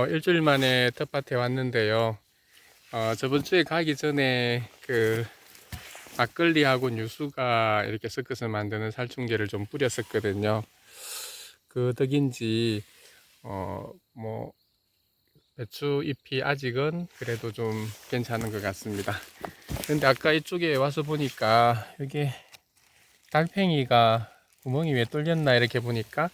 일주일 만에 텃밭에 왔는데요. 저번 주에 가기 전에 막걸리하고 유수가 이렇게 섞어서 만드는 살충제를 좀 뿌렸었거든요. 그 덕인지, 뭐, 배추 잎이 아직은 그래도 좀 괜찮은 것 같습니다. 근데 아까 이쪽에 와서 보니까 여기 달팽이가 구멍이 왜 뚫렸나 이렇게 보니까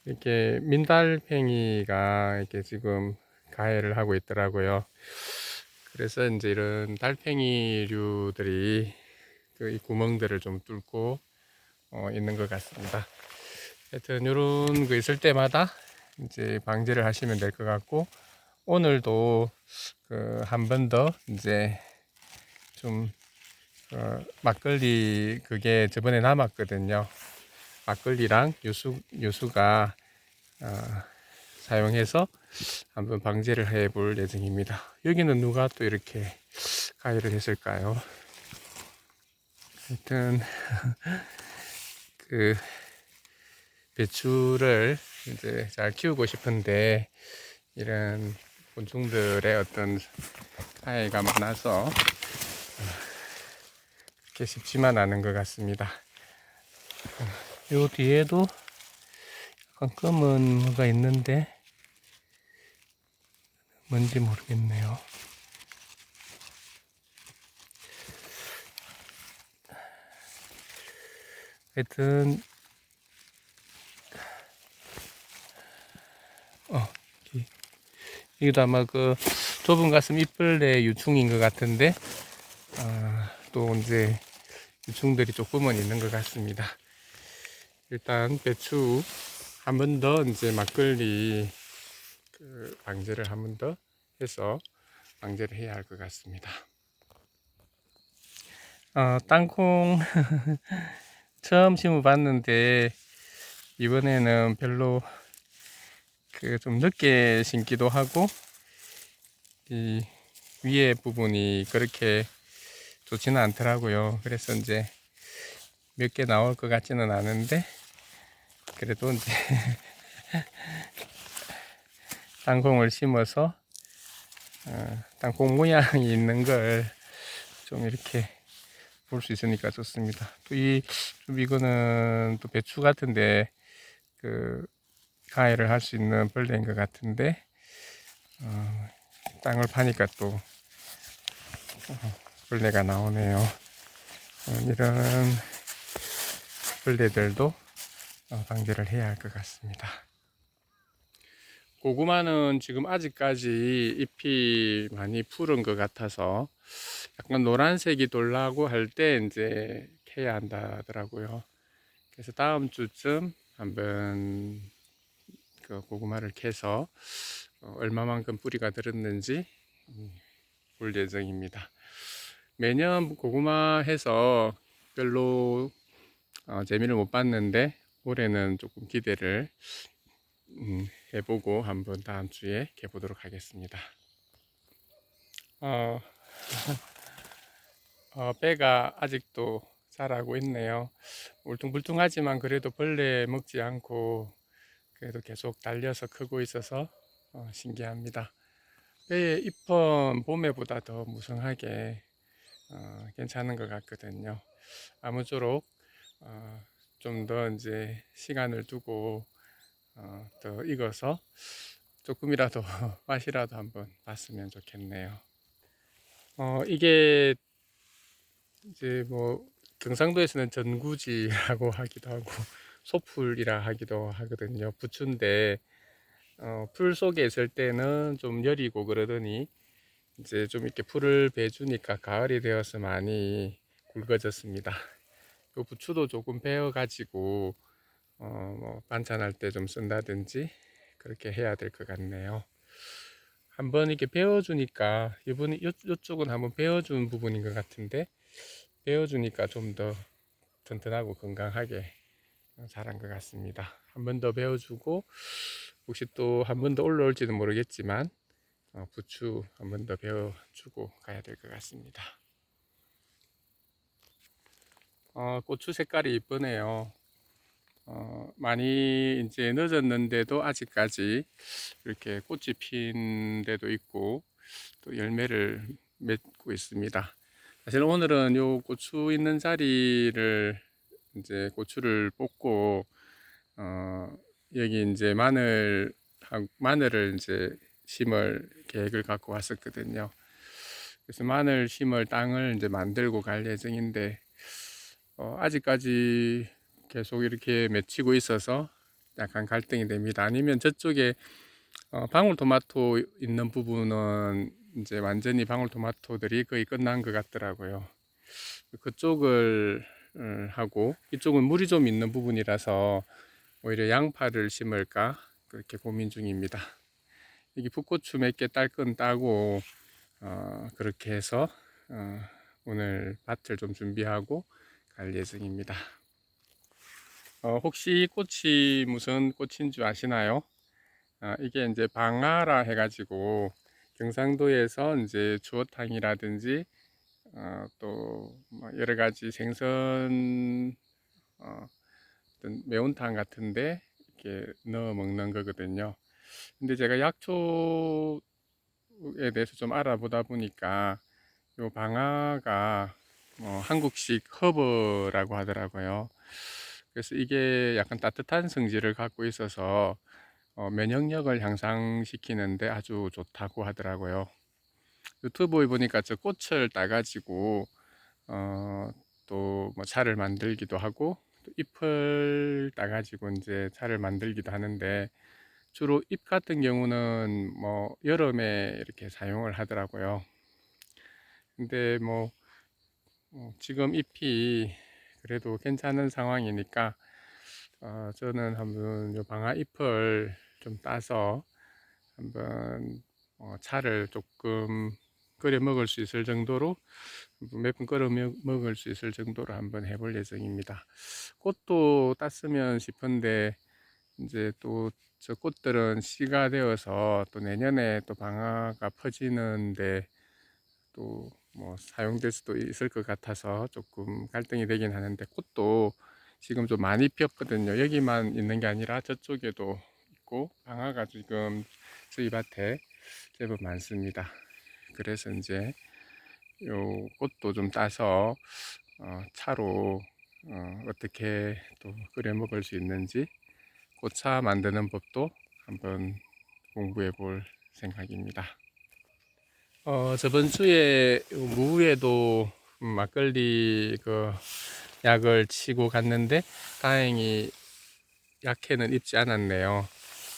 이렇게 민달팽이가 이렇게 지금 가해를 하고 있더라고요. 그래서 이제 이런 달팽이류들이 이 구멍들을 좀 뚫고 있는 것 같습니다. 하여튼 이런 거 있을 때마다 이제 방제를 하시면 될 것 같고, 오늘도 한 번 더 이제 좀 막걸리 그게 저번에 남았거든요. 막걸리랑 유수가 사용해서 한번 방제를 해 볼 예정입니다. 여기는 누가 또 이렇게 가위를 했을까요? 하여튼 그 배추를 이제 잘 키우고 싶은데 이런 곤충들의 어떤 가해가 많아서 그렇게 쉽지만 않은 것 같습니다. 요 뒤에도 약간 검은 뭐가 있는데 뭔지 모르겠네요. 하여튼 이것도 아마 그 좁은 가슴 잎벌레 유충인 것 같은데 또 이제 유충들이 조금은 있는 것 같습니다. 일단 배추 한 번 더 이제 막걸리 방제를 한 번 더 해서 방제를 해야 할 것 같습니다. 땅콩 처음 심어봤는데 이번에는 별로 좀 늦게 심기도 하고 이 위에 부분이 그렇게 좋지는 않더라고요. 그래서 이제 몇 개 나올 것 같지는 않은데 그래도 이제 땅콩을 심어서 땅콩 모양이 있는 걸 좀 이렇게 볼 수 있으니까 좋습니다. 또 이거는 또 배추 같은데 가해를 할 수 있는 벌레인 것 같은데 땅을 파니까 또 벌레가 나오네요. 이런 벌레들도 방제를 해야 할 것 같습니다. 고구마는 지금 아직까지 잎이 많이 푸른 것 같아서 약간 노란색이 돌라고 할 때 이제 캐야 한다더라고요. 그래서 다음 주쯤 한번 고구마를 캐서 얼마만큼 뿌리가 들었는지 볼 예정입니다. 매년 고구마 해서 별로 재미를 못 봤는데 올해는 조금 기대를 해보고 한번 다음 주에 캐보도록 하겠습니다. 어, 배가 아직도 자라고 있네요. 울퉁불퉁하지만 그래도 벌레 먹지 않고 그래도 계속 달려서 크고 있어서 신기합니다. 배의 잎은 봄에보다 더 무성하게 괜찮은 것 같거든요. 아무쪼록 좀 더 이제 시간을 두고 더 익어서 조금이라도 맛이라도 한번 봤으면 좋겠네요. 이게 이제 뭐 경상도에서는 전구지라고 하기도 하고 소풀이라 하기도 하거든요. 부추인데 풀 속에 있을 때는 좀 여리고 그러더니 이제 좀 이렇게 풀을 베주니까 가을이 되어서 많이 굵어졌습니다. 요 부추도 조금 베어 가지고 뭐 반찬할 때 좀 쓴다든지 그렇게 해야 될 것 같네요. 한번 이렇게 베어주니까 이쪽은 한번 베어준 부분인 것 같은데 베어주니까 좀 더 튼튼하고 건강하게 자란 것 같습니다. 한 번 더 베어주고 혹시 또 한 번 더 올라올지는 모르겠지만 부추 한 번 더 베어주고 가야 될 것 같습니다. 고추 색깔이 이쁘네요. 많이 이제 늦었는데도 아직까지 이렇게 꽃이 핀 데도 있고 또 열매를 맺고 있습니다. 사실 오늘은 요 고추 있는 자리를 이제 고추를 뽑고 여기 이제 마늘을 이제 심을 계획을 갖고 왔었거든요. 그래서 마늘 심을 땅을 이제 만들고 갈 예정인데 아직까지 계속 이렇게 맺히고 있어서 약간 갈등이 됩니다. 아니면 저쪽에 방울토마토 있는 부분은 이제 완전히 방울토마토들이 거의 끝난 것 같더라고요. 그쪽을 하고 이쪽은 물이 좀 있는 부분이라서 오히려 양파를 심을까 그렇게 고민 중입니다. 여기 풋고추 몇 개 딸 건 따고 그렇게 해서 오늘 밭을 좀 준비하고 갈 예정입니다. 혹시 이 꽃이 무슨 꽃인 줄 아시나요? 이게 이제 방아라 해가지고 경상도에서 이제 주어탕이라든지 또 여러 가지 생선 어떤 매운탕 같은데 이렇게 넣어 먹는 거거든요. 근데 제가 약초에 대해서 좀 알아보다 보니까 요 방아가 한국식 허브라고 하더라고요. 그래서 이게 약간 따뜻한 성질을 갖고 있어서 면역력을 향상시키는데 아주 좋다고 하더라고요. 유튜브에 보니까 저 꽃을 따가지고 또 뭐 차를 만들기도 하고 또 잎을 따가지고 이제 차를 만들기도 하는데 주로 잎 같은 경우는 뭐 여름에 이렇게 사용을 하더라고요. 근데 뭐 지금 잎이 그래도 괜찮은 상황이니까 저는 한번 요 방아 잎을 좀 따서 한번 차를 조금 끓여 먹을 수 있을 정도로 몇 분 끓여 먹을 수 있을 정도로 한번 해볼 예정입니다. 꽃도 땄으면 싶은데 이제 또 저 꽃들은 씨가 되어서 또 내년에 또 방아가 퍼지는데 또 뭐 사용될 수도 있을 것 같아서 조금 갈등이 되긴 하는데 꽃도 지금 좀 많이 피었거든요. 여기만 있는 게 아니라 저쪽에도 있고 방아가 지금 저희 밭에 제법 많습니다. 그래서 이제 요 꽃도 좀 따서 차로 어떻게 또 끓여 먹을 수 있는지 꽃차 만드는 법도 한번 공부해 볼 생각입니다. 저번 주에 무에도 막걸리 그 약을 치고 갔는데 다행히 약해는 입지 않았네요.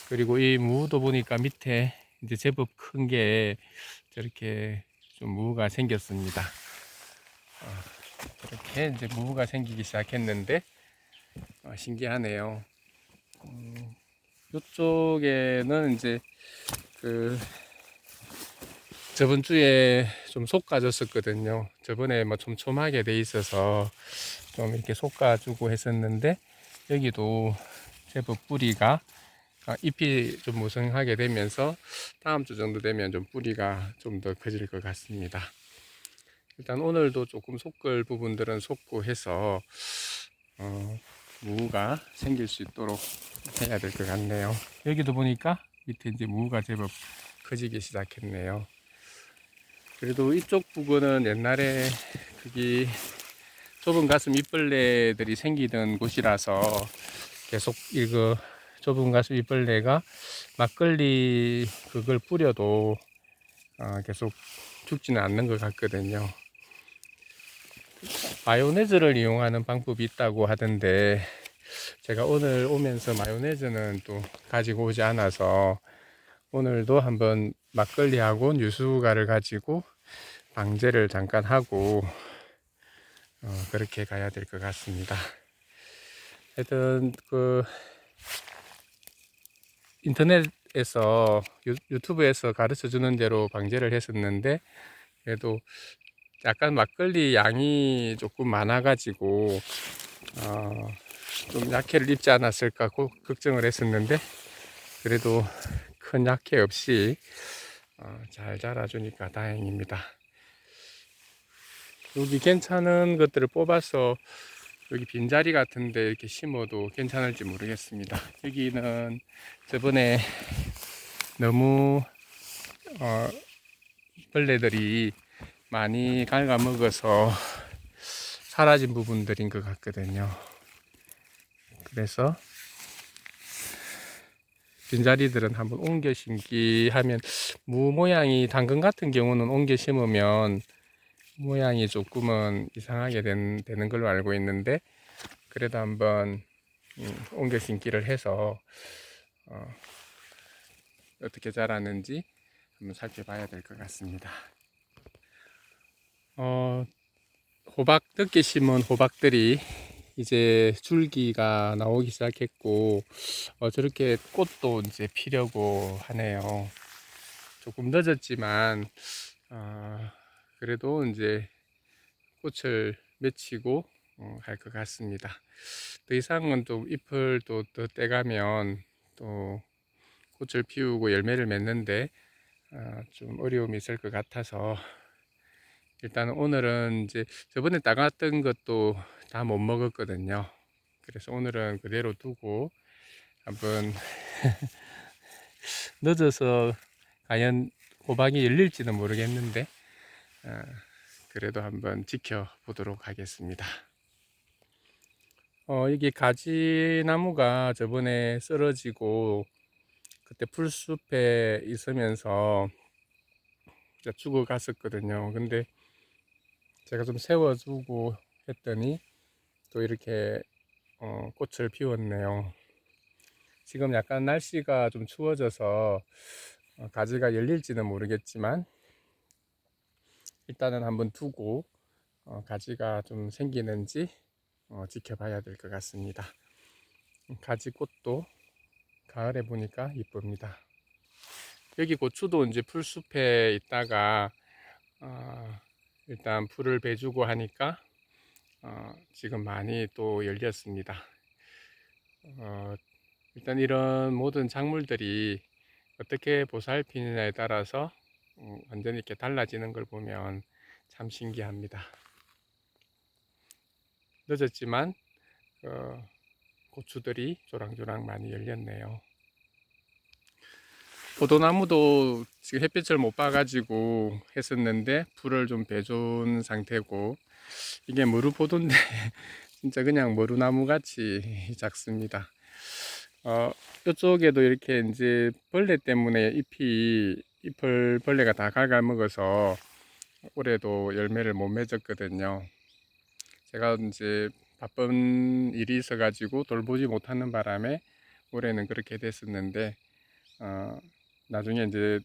그리고 이 무도 보니까 밑에 이제 제법 큰 게 저렇게 좀 무가 생겼습니다. 이렇게 이제 무가 생기기 시작했는데 신기하네요. 이쪽에는 이제 그 저번 주에 좀 솎아줬었거든요. 저번에 뭐 촘촘하게 돼 있어서 좀 이렇게 솎아주고 했었는데 여기도 제법 뿌리가 잎이 좀 무성하게 되면서 다음 주 정도 되면 좀 뿌리가 좀 더 커질 것 같습니다. 일단 오늘도 조금 솎을 부분들은 솎고 해서 무가 생길 수 있도록 해야 될 것 같네요. 여기도 보니까 밑에 이제 무가 제법 커지기 시작했네요. 그래도 이쪽 부근은 옛날에 거기 좁은 가슴 잎벌레들이 생기던 곳이라서 계속 이거 좁은 가슴 잎벌레가 막걸리 그걸 뿌려도 계속 죽지는 않는 것 같거든요. 마요네즈를 이용하는 방법이 있다고 하던데 제가 오늘 오면서 마요네즈는 또 가지고 오지 않아서 오늘도 한번 막걸리하고 유수가를 가지고 방제를 잠깐 하고 그렇게 가야 될 것 같습니다. 하여튼 그 인터넷에서 유튜브에서 가르쳐 주는 대로 방제를 했었는데 그래도 약간 막걸리 양이 조금 많아 가지고 좀 약해를 입지 않았을까 걱정을 했었는데 그래도 큰 약해 없이 잘 자라주니까 다행입니다. 여기 괜찮은 것들을 뽑아서 여기 빈자리 같은데 이렇게 심어도 괜찮을지 모르겠습니다. 여기는 저번에 너무 벌레들이 많이 갉아먹어서 사라진 부분들인 것 같거든요. 그래서 빈자리들은 한번 옮겨 심기 하면, 무 모양이 당근 같은 경우는 옮겨 심으면 모양이 조금은 이상하게 되는 걸로 알고 있는데, 그래도 한번 옮겨 심기를 해서 어떻게 자라는지 한번 살펴봐야 될 것 같습니다. 호박, 늦게 심은 호박들이 이제 줄기가 나오기 시작했고, 저렇게 꽃도 이제 피려고 하네요. 조금 늦었지만 그래도 이제 꽃을 맺히고 할 것 같습니다. 더 이상은 또 잎을 또 더 떼가면 또 꽃을 피우고 열매를 맺는데 좀 어려움이 있을 것 같아서, 일단 오늘은 이제 저번에 따갔던 것도 다 못 먹었거든요. 그래서 오늘은 그대로 두고 한번 늦어서 과연 호박이 열릴지는 모르겠는데 그래도 한번 지켜보도록 하겠습니다. 이게 가지나무가 저번에 쓰러지고 그때 풀숲에 있으면서 죽어갔었거든요. 근데 제가 좀 세워주고 했더니 또 이렇게 꽃을 피웠네요. 지금 약간 날씨가 좀 추워져서 가지가 열릴지는 모르겠지만 일단은 한번 두고 가지가 좀 생기는지 지켜봐야 될 것 같습니다. 가지꽃도 가을에 보니까 이쁩니다. 여기 고추도 이제 풀숲에 있다가 일단 풀을 베주고 하니까 지금 많이 또 열렸습니다. 일단 이런 모든 작물들이 어떻게 보살피느냐에 따라서 완전히 이렇게 달라지는 걸 보면 참 신기합니다. 늦었지만 고추들이 조랑조랑 많이 열렸네요. 포도나무도 지금 햇빛을 못 봐가지고 했었는데 불을 좀 베준 상태고, 이게 머루포도인데 진짜 그냥 머루나무 같이 작습니다. 이쪽에도 이렇게 이제 벌레 때문에 잎을 벌레가 다 갉아먹어서 올해도 열매를 못 맺었거든요. 제가 이제 바쁜 일이 있어 가지고 돌보지 못하는 바람에 올해는 그렇게 됐었는데, 나중에 이제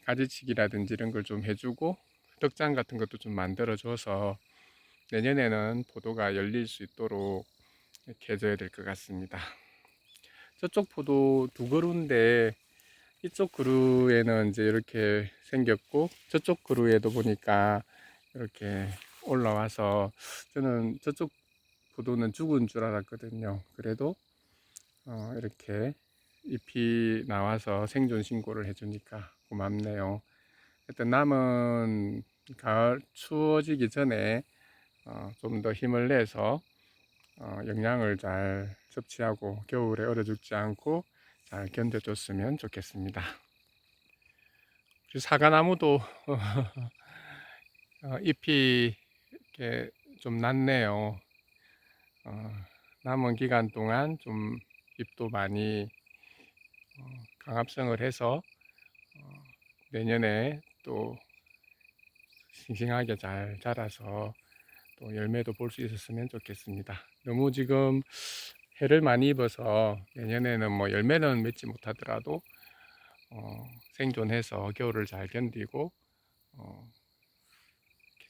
가지치기라든지 이런 걸 좀 해주고 덕장 같은 것도 좀 만들어 줘서 내년에는 포도가 열릴 수 있도록 이렇게 해줘야 될 것 같습니다. 저쪽 포도 두 그루인데 이쪽 그루에는 이제 이렇게 생겼고, 저쪽 그루에도 보니까 이렇게 올라와서 저는 저쪽 포도는 죽은 줄 알았거든요. 그래도 이렇게 잎이 나와서 생존 신고를 해주니까 고맙네요. 하여튼 남은 가을 추워지기 전에 좀 더 힘을 내서 영양을 잘 섭취하고 겨울에 얼어 죽지 않고 잘 견뎌줬으면 좋겠습니다. 사과나무도 잎이 이렇게 좀 났네요. 남은 기간 동안 좀 잎도 많이 강합성을 해서 내년에 또 싱싱하게 잘 자라서 또 열매도 볼 수 있었으면 좋겠습니다. 너무 지금 해를 많이 입어서 내년에는 뭐 열매는 맺지 못하더라도 생존해서 겨울을 잘 견디고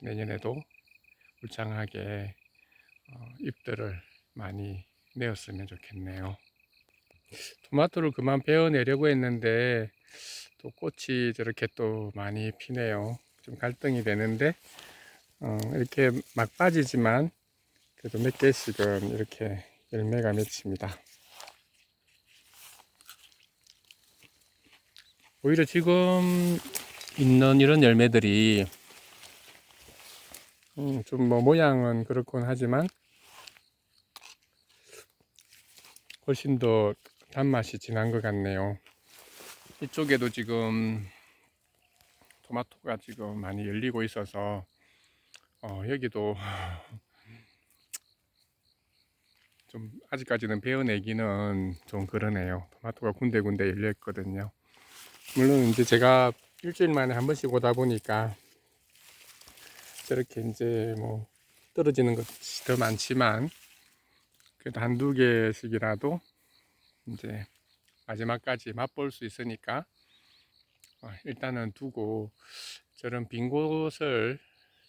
내년에도 울창하게 잎들을 많이 내었으면 좋겠네요. 토마토를 그만 베어내려고 했는데 또 꽃이 저렇게 또 많이 피네요. 좀 갈등이 되는데 이렇게 막 빠지지만 그래도 몇 개씩은 이렇게 열매가 맺힙니다. 오히려 지금 있는 이런 열매들이 좀 뭐 모양은 그렇곤 하지만 훨씬 더 단맛이 진한 것 같네요. 이쪽에도 지금 토마토가 지금 많이 열리고 있어서 여기도 좀 아직까지는 베어내기는 좀 그러네요. 토마토가 군데군데 열려 있거든요. 물론 이제 제가 일주일 만에 한 번씩 오다 보니까 저렇게 이제 뭐 떨어지는 것이 더 많지만 그래도 한두 개씩이라도 이제 마지막까지 맛볼 수 있으니까 일단은 두고 저런 빈 곳을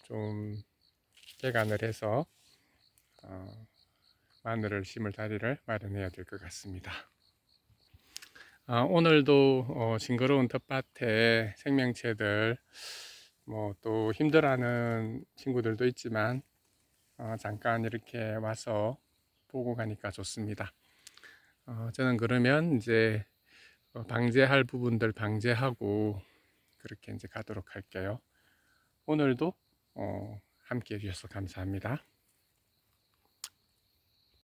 좀 개간을 해서 마늘을 심을 자리를 마련해야 될 것 같습니다. 오늘도 싱그러운 텃밭에 생명체들 뭐 또 힘들어하는 친구들도 있지만 잠깐 이렇게 와서 보고 가니까 좋습니다. 저는 그러면 이제 방제할 부분들 방제하고 그렇게 이제 가도록 할게요. 오늘도 함께 해주셔서 감사합니다.